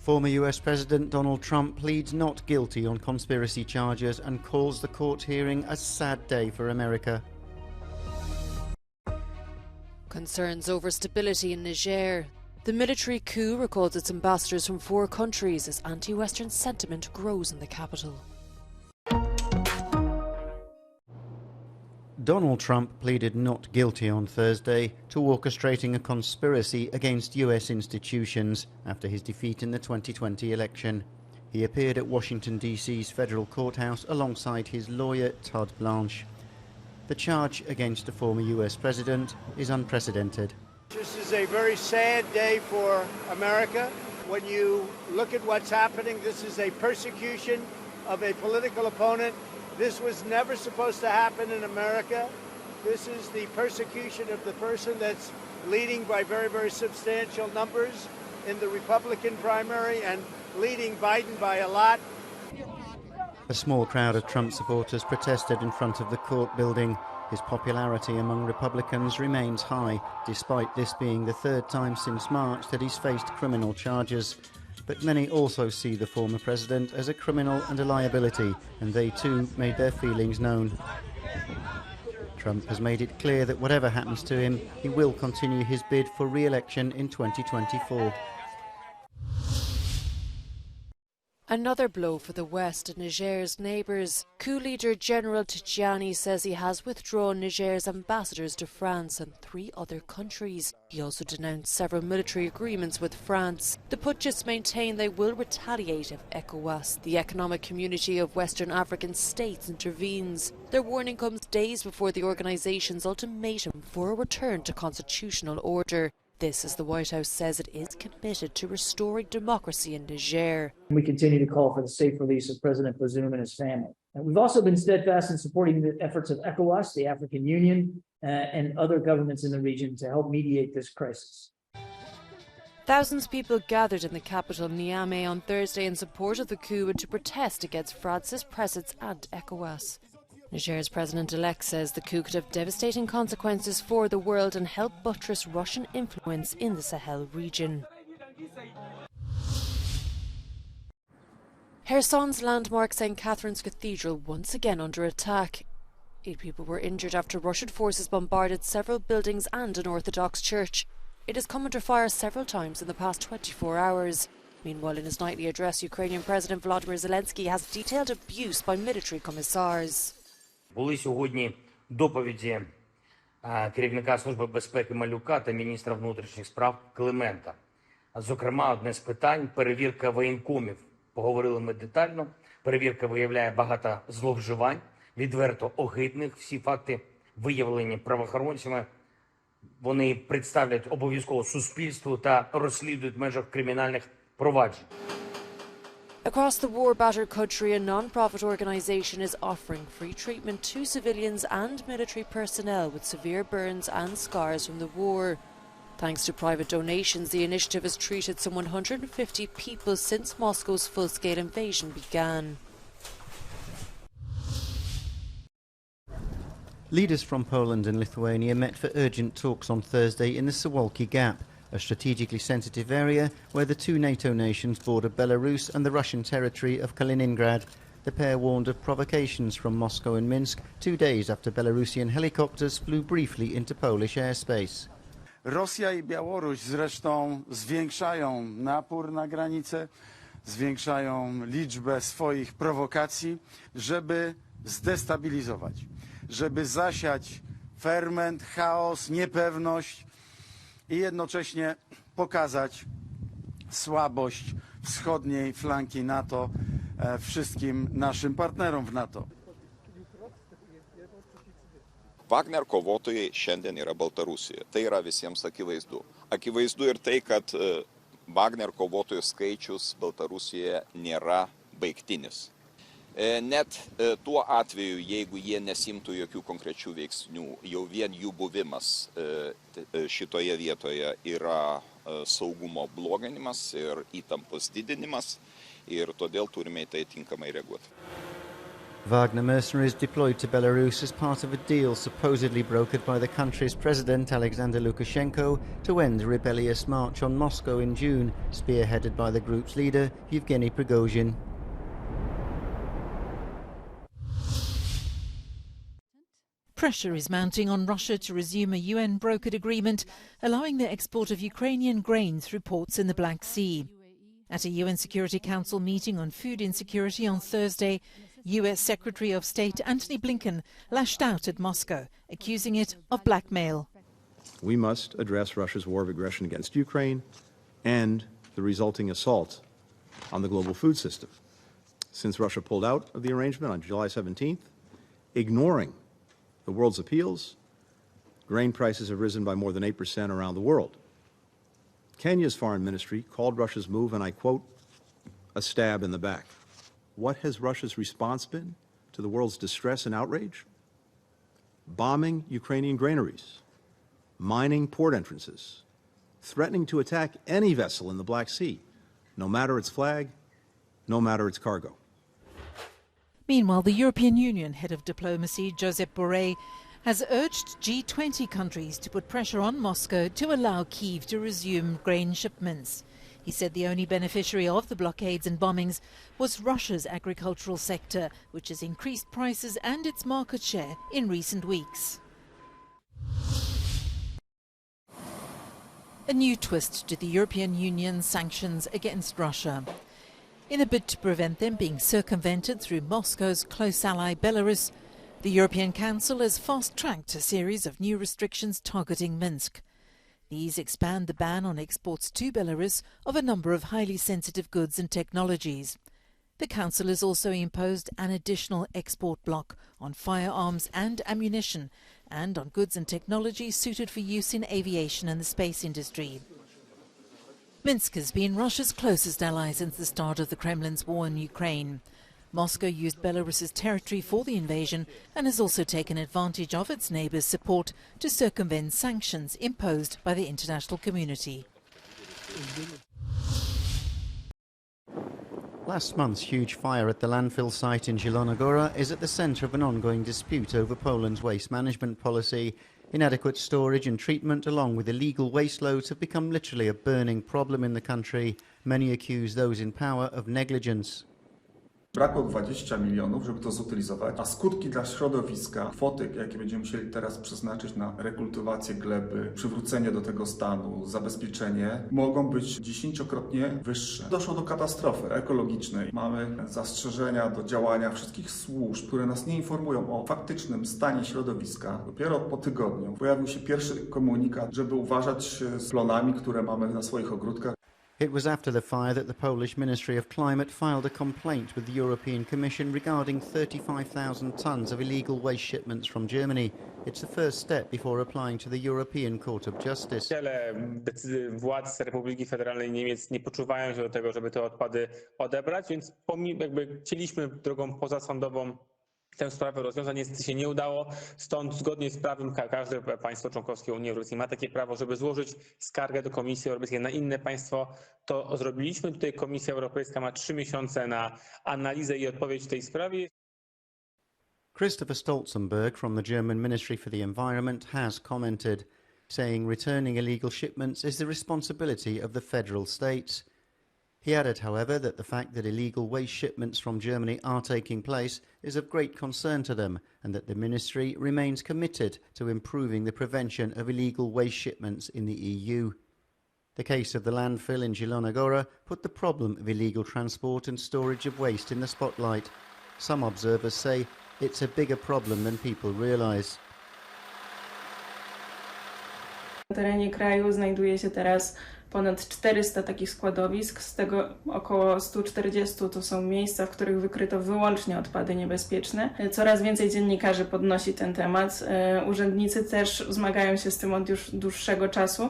Former US President Donald Trump pleads not guilty on conspiracy charges and calls the court hearing a sad day for America. Concerns over stability in Niger. The military coup recalls its ambassadors from 4 countries as anti-Western sentiment grows in the capital. Donald Trump pleaded not guilty on Thursday to orchestrating a conspiracy against US institutions after his defeat in the 2020 election. He appeared at Washington, D.C.'s federal courthouse alongside his lawyer, Todd Blanche. The charge against a former US president is unprecedented. This is a very sad day for America. When you look at what's happening, this is a persecution of a political opponent. This was never supposed to happen in America. This is the persecution of the person that's leading by very, very substantial numbers in the Republican primary and leading Biden by a lot. A small crowd of Trump supporters protested in front of the court building. His popularity among Republicans remains high, despite this being the 3rd time since March that he's faced criminal charges. But many also see the former president as a criminal and a liability, and they too made their feelings known. Trump has made it clear that whatever happens to him, he will continue his bid for re-election in 2024. Another blow for the West and Niger's neighbours. Coup leader General Tijani says he has withdrawn Niger's ambassadors to France and 3 other countries. He also denounced several military agreements with France. The putschists maintain they will retaliate if ECOWAS, the Economic Community of Western African States, intervenes. Their warning comes days before the organisation's ultimatum for a return to constitutional order. This, as the White House says, it is committed to restoring democracy in Niger. We continue to call for the safe release of President Bazoum and his family. And we've also been steadfast in supporting the efforts of ECOWAS, the African Union, and other governments in the region to help mediate this crisis. Thousands of people gathered in the capital Niamey on Thursday in support of the coup and to protest against France's presence and ECOWAS. Niger's president-elect says the coup could have devastating consequences for the world and help buttress Russian influence in the Sahel region. Kherson's landmark St. Catherine's Cathedral once again under attack. 8 people were injured after Russian forces bombarded several buildings and an Orthodox church. It has come under fire several times in the past 24 hours. Meanwhile, in his nightly address, Ukrainian President Volodymyr Zelensky has detailed abuse by military commissars. Були сьогодні доповіді керівника Служби безпеки Малюка та міністра внутрішніх справ Климента. Зокрема, одне з питань – перевірка воєнкомів. Поговорили ми детально. Перевірка виявляє багато зловживань, відверто огидних. Всі факти виявлені правоохоронцями. Вони представлять обов'язково суспільству та розслідують в межах кримінальних проваджень. Across the war-battered country, a non-profit organisation is offering free treatment to civilians and military personnel with severe burns and scars from the war. Thanks to private donations, the initiative has treated some 150 people since Moscow's full-scale invasion began. Leaders from Poland and Lithuania met for urgent talks on Thursday in the Suwalki Gap, a strategically sensitive area where the 2 NATO nations border Belarus and the Russian territory of Kaliningrad. The pair warned of provocations from Moscow and Minsk 2 days after Belarusian helicopters flew briefly into Polish airspace. Rosja i Białoruś zresztą zwiększają napór na granicę, zwiększają liczbę swoich prowokacji, żeby zdestabilizować, żeby zasiać ferment, chaos, niepewność i jednocześnie pokazać słabość wschodniej flanki NATO wszystkim naszym partnerom w NATO. Wagner kovotojai šiandien yra Baltarusijoje. Tai yra visiems akivaizdu. Akivaizdu ir tai, kad Wagner kovotojų skaičius Baltarusijoje nėra baigtinis. Net tuo atveju, jeigu jie nesimtų jokių konkrečių veiksnių, jau vien jų buvimas šitoje vietoje yra saugumo bloginimas ir įtampos didinimas ir todėl turime į tai tinkamai reaguoti. Wagner mercenaries deployed to Belarus as part of a deal supposedly brokered by the country's president Alexander Lukashenko to end a rebellious march on Moscow in June, spearheaded by the group's leader Yevgeny Prigozhin. Pressure is mounting on Russia to resume a UN-brokered agreement allowing the export of Ukrainian grain through ports in the Black Sea. At a UN Security Council meeting on food insecurity on Thursday, US Secretary of State Antony Blinken lashed out at Moscow, accusing it of blackmail. We must address Russia's war of aggression against Ukraine and the resulting assault on the global food system. Since Russia pulled out of the arrangement on July 17th, ignoring the world's appeals, grain prices have risen by more than 8% around the world. Kenya's foreign ministry called Russia's move, and I quote, a stab in the back. What has Russia's response been to the world's distress and outrage? Bombing Ukrainian granaries, mining port entrances, threatening to attack any vessel in the Black Sea, no matter its flag, no matter its cargo. Meanwhile, the European Union head of diplomacy, Josep Borrell, has urged G20 countries to put pressure on Moscow to allow Kyiv to resume grain shipments. He said the only beneficiary of the blockades and bombings was Russia's agricultural sector, which has increased prices and its market share in recent weeks. A new twist to the European Union's sanctions against Russia. In a bid to prevent them being circumvented through Moscow's close ally Belarus, the European Council has fast-tracked a series of new restrictions targeting Minsk. These expand the ban on exports to Belarus of a number of highly sensitive goods and technologies. The Council has also imposed an additional export block on firearms and ammunition and on goods and technology suited for use in aviation and the space industry. Minsk has been Russia's closest ally since the start of the Kremlin's war in Ukraine. Moscow used Belarus's territory for the invasion and has also taken advantage of its neighbours' support to circumvent sanctions imposed by the international community. Last month's huge fire at the landfill site in Zielona Góra is at the centre of an ongoing dispute over Poland's waste management policy. Inadequate storage and treatment, along with illegal waste loads, have become literally a burning problem in the country. Many accuse those in power of negligence. Brakło 20 milionów, żeby to zutylizować, a skutki dla środowiska, kwoty, jakie będziemy musieli teraz przeznaczyć na rekultywację gleby, przywrócenie do tego stanu, zabezpieczenie, mogą być 10-krotnie wyższe. Doszło do katastrofy ekologicznej. Mamy zastrzeżenia do działania wszystkich służb, które nas nie informują o faktycznym stanie środowiska. Dopiero po tygodniu pojawił się pierwszy komunikat, żeby uważać z plonami, które mamy na swoich ogródkach. It was after the fire that the Polish Ministry of Climate filed a complaint with the European Commission regarding 35,000 tons of illegal waste shipments from Germany. It's the first step before applying to the European Court of Justice. Władz Republiki Federalnej Niemiec nie poczuwają się do tego, żeby te odpady odebrać, więc chcieliśmy drogą pozasądową tę sprawę rozwiązać, niestety się nie udało, stąd zgodnie z prawem każde państwo członkowskie Unii Europejskiej ma takie prawo, żeby złożyć skargę do Komisji Europejskiej na inne państwo. To zrobiliśmy. Tutaj Komisja Europejska ma 3 miesiące na analizę i odpowiedź w tej sprawie. Christopher Stolzenberg from the German Ministry for the Environment has commented, saying returning illegal shipments is the responsibility of the federal states. He added, however, that the fact that illegal waste shipments from Germany are taking place is of great concern to them and that the ministry remains committed to improving the prevention of illegal waste shipments in the EU. The case of the landfill in Zielona Góra put the problem of illegal transport and storage of waste in the spotlight. Some observers say it's a bigger problem than people realise. Na terenie kraju znajduje się teraz ponad 400 takich składowisk, z tego około 140 to są miejsca, w których wykryto wyłącznie odpady niebezpieczne. Coraz więcej dziennikarzy podnosi ten temat. Urzędnicy też zmagają się z tym od już dłuższego czasu,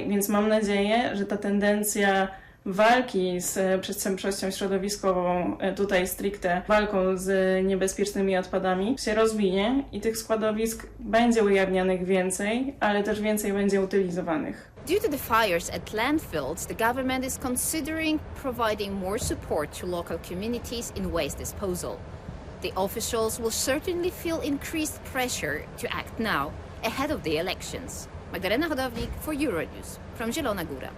więc mam nadzieję, że ta tendencja walki z przestępczością środowiskową, tutaj stricte walką z niebezpiecznymi odpadami, się rozwinie i tych składowisk będzie ujawnianych więcej, ale też więcej będzie utylizowanych. Due to the fires at landfills, the government is considering providing more support to local communities in waste disposal. The officials will certainly feel increased pressure to act now, ahead of the elections. Magdalena Hodownik for Euronews from Zielona Góra.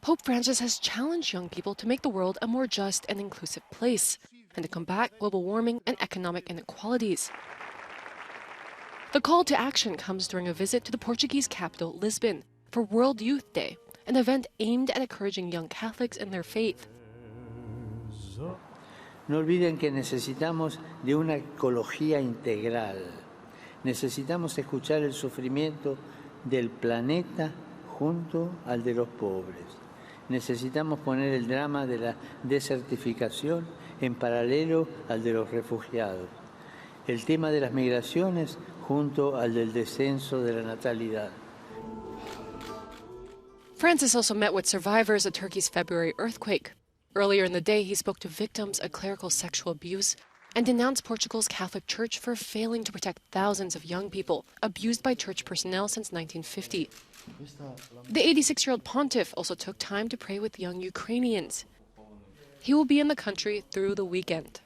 Pope Francis has challenged young people to make the world a more just and inclusive place and to combat global warming and economic inequalities. The call to action comes during a visit to the Portuguese capital, Lisbon, for World Youth Day, an event aimed at encouraging young Catholics in their faith. No olviden que necesitamos de una ecología integral. Necesitamos escuchar el sufrimiento del planeta junto al de los pobres. Necesitamos poner el drama de la desertificación en paralelo al de los refugiados. El tema de las migraciones junto al del descenso de la natalidad. Francis also met with survivors of Turkey's February earthquake. Earlier in the day, he spoke to victims of clerical sexual abuse and denounced Portugal's Catholic Church for failing to protect thousands of young people abused by church personnel since 1950. The 86-year-old pontiff also took time to pray with young Ukrainians. He will be in the country through the weekend.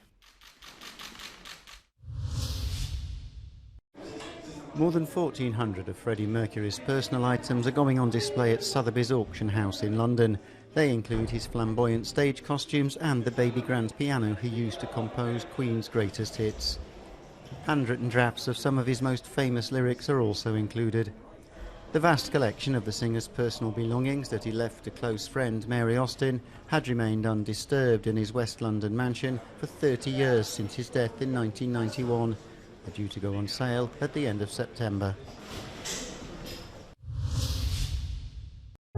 More than 1,400 of Freddie Mercury's personal items are going on display at Sotheby's auction house in London. They include his flamboyant stage costumes and the baby grand piano he used to compose Queen's greatest hits. Handwritten drafts of some of his most famous lyrics are also included. The vast collection of the singer's personal belongings that he left to close friend Mary Austin had remained undisturbed in his West London mansion for 30 years since his death in 1991. Are due to go on sale at the end of September.